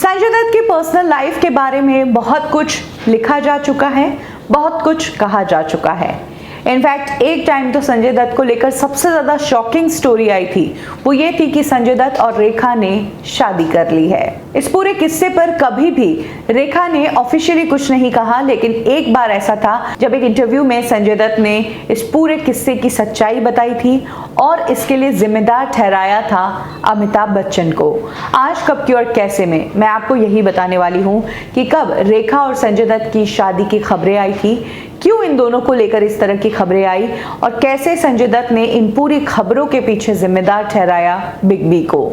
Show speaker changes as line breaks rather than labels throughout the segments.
संजय दत्त की personal life के बारे में बहुत कुछ लिखा जा चुका है, बहुत कुछ कहा जा चुका है। इनफैक्ट एक टाइम तो संजय दत्त को लेकर सबसे ज्यादा शॉकिंग स्टोरी आई थी, वो ये थी कि संजय दत्त और रेखा ने शादी कर ली है। इस पूरे किस्से पर कभी भी रेखा ने ऑफिशियली कुछ नहीं कहा, लेकिन एक बार ऐसा था जब एक इंटरव्यू में संजय दत्त ने इस पूरे किस्से की सच्चाई बताई थी और इसके लिए जिम्मेदार ठहराया था अमिताभ बच्चन को। आज कब क्यों और कैसे में मैं आपको यही बताने वाली हूँ कि कब रेखा और संजय दत्त की शादी की खबरें आई थी, क्यों इन दोनों को लेकर इस तरह की खबरें आई और कैसे संजय दत्त ने इन पूरी खबरों के पीछे जिम्मेदार ठहराया बिग बी को।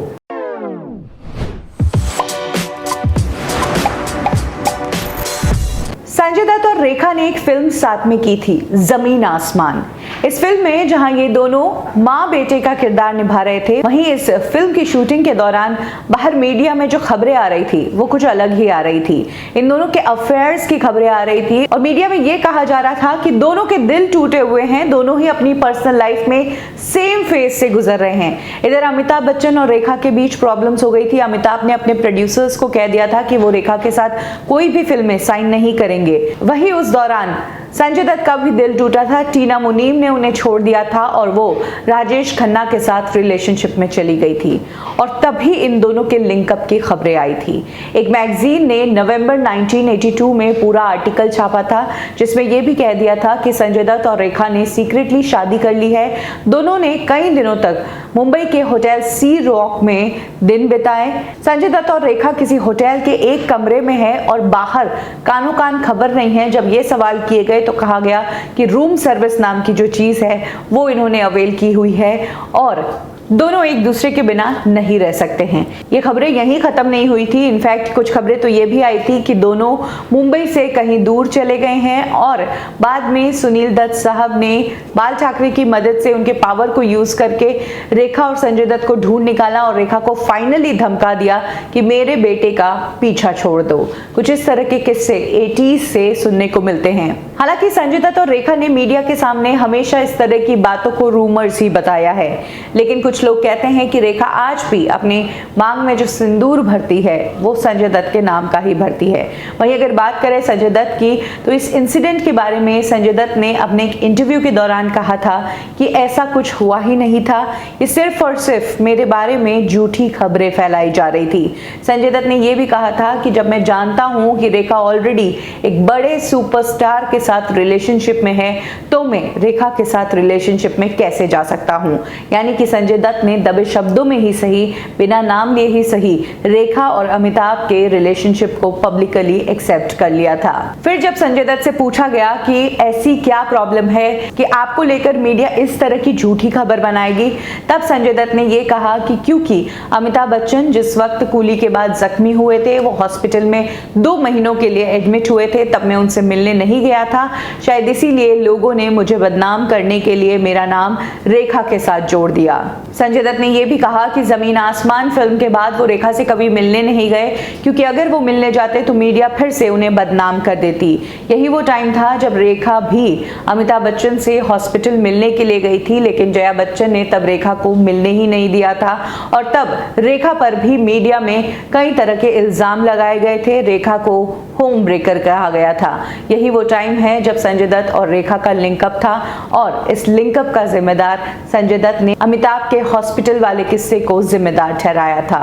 संजय दत्त और रेखा ने एक फिल्म साथ में की थी, जमीन आसमान। इस फिल्म में जहां ये दोनों माँ बेटे का किरदार निभा रहे थे, वहीं इस फिल्म की शूटिंग के दौरान बाहर मीडिया में जो खबरें आ रही थी वो कुछ अलग ही आ रही थी। इन दोनों के अफेयर्स की खबरें आ रही थी और मीडिया में ये कहा जा रहा था कि दोनों के दिल टूटे हुए हैं, दोनों ही अपनी पर्सनल लाइफ में सेम फेज से गुजर रहे हैं। इधर अमिताभ बच्चन और रेखा के बीच प्रॉब्लम्स हो गई थी। अमिताभ ने अपने प्रोड्यूसर्स को कह दिया था कि वो रेखा के साथ कोई भी फिल्म में साइन नहीं करेंगे। वहीं उस दौरान संजय दत्त का भी दिल टूटा था। टीना मुनीम ने उन्हें छोड़ दिया था और वो राजेश खन्ना के साथ रिलेशनशिप में चली गई थी और तभी इन दोनों के लिंकअप की खबरें आई थी। एक मैगजीन ने नवंबर 1982 में पूरा आर्टिकल छापा था जिसमें यह भी कह दिया था कि संजय दत्त और रेखा ने सीक्रेटली शादी कर ली है। दोनों ने कई दिनों तक मुंबई के होटल सी रॉक में दिन बिताए। संजय दत्त और रेखा किसी होटल के एक कमरे में है और बाहर कानों कान खबर नहीं है। जब ये सवाल किए गए तो कहा गया कि रूम सर्विस नाम की जो चीज है वो इन्होंने अवेल की हुई है और दोनों एक दूसरे के बिना नहीं रह सकते हैं। ये खबरें यहीं खत्म नहीं हुई थी। इनफैक्ट कुछ खबरें तो ये भी आई थी कि दोनों मुंबई से कहीं दूर चले गए हैं और बाद में सुनील दत्त साहब ने बाल ठाकरे की मदद से उनके पावर को यूज करके रेखा और संजय दत्त को ढूंढ निकाला और रेखा को फाइनली धमका दिया कि मेरे बेटे का पीछा छोड़ दो। कुछ इस तरह के किस्से 80s से सुनने को मिलते हैं। हालांकि संजय दत्त और रेखा ने मीडिया के सामने हमेशा इस तरह की बातों को रूमर्स ही बताया है, लेकिन कुछ लोग कहते हैं कि रेखा आज भी अपनी मांग में जो सिंदूर भरती है वो संजय दत्त के नाम का ही भरती है। वहीं अगर बात करें संजय दत्त की तो इस इंसिडेंट के बारे में संजय दत्त ने अपने एक इंटरव्यू के दौरान कहा था कि ऐसा कुछ हुआ ही नहीं था, ये सिर्फ और सिर्फ मेरे बारे में झूठी खबरें फैलाई जा रही थी। संजय दत्त ने यह भी कहा था कि जब मैं जानता हूं कि रेखा ऑलरेडी एक बड़े सुपरस्टार के साथ रिलेशनशिप में है तो मैं रेखा के साथ रिलेशनशिप में कैसे जा सकता हूं। यानी कि संजय दत्त ने दबे शब्दों में ही सही, बिना नाम लिए ही सही, रेखा और अमिताभ के रिलेशनशिप को पब्लिकली एक्सेप्ट कर लिया था। फिर जब संजय दत्त से पूछा गया कि ऐसी क्या प्रॉब्लम है कि आपको लेकर मीडिया इस तरह की झूठी खबर बनाएगी, तब संजय दत्त ने यह कहा कि क्योंकि अमिताभ बच्चन जिस वक्त कूली के बाद जख्मी हुए थे, वो हॉस्पिटल में 2 महीनों के लिए एडमिट हुए थे, तब मैं उनसे मिलने नहीं गया था। शायद इसीलिए लोगों ने मुझे बदनाम करने के लिए मेरा नाम रेखा के साथ जोड़ दिया। संजय दत्त ने यह भी कहा कि जमीन आसमान फिल्म के बाद वो रेखा से कभी मिलने नहीं गए क्योंकि अगर वो मिलने जाते तो मीडिया फिर से उन्हें बदनाम कर देती। यही वो टाइम था जब रेखा भी अमिताभ बच्चन से हॉस्पिटल मिलने के लिए गई थी, लेकिन जया बच्चन ने तब रेखा को मिलने ही नहीं दिया था और तब रेखा पर भी मीडिया में कई तरह के इल्जाम लगाए गए थे। रेखा को होम ब्रेकर कहा गया था। यही वो टाइम है जब संजय दत्त और रेखा का लिंकअप था और इस लिंकअप का जिम्मेदार संजय दत्त ने अमिताभ के हॉस्पिटल वाले किस्से को जिम्मेदार ठहराया था।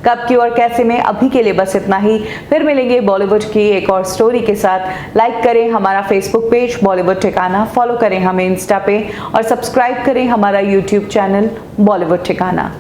कब क्यों और कैसे में अभी के लिए बस इतना ही। फिर मिलेंगे बॉलीवुड की एक और स्टोरी के साथ। लाइक करें हमारा फेसबुक पेज बॉलीवुड ठिकाना, फॉलो करें हमें इंस्टा पे और सब्सक्राइब करें हमारा यूट्यूब चैनल बॉलीवुड ठिकाना।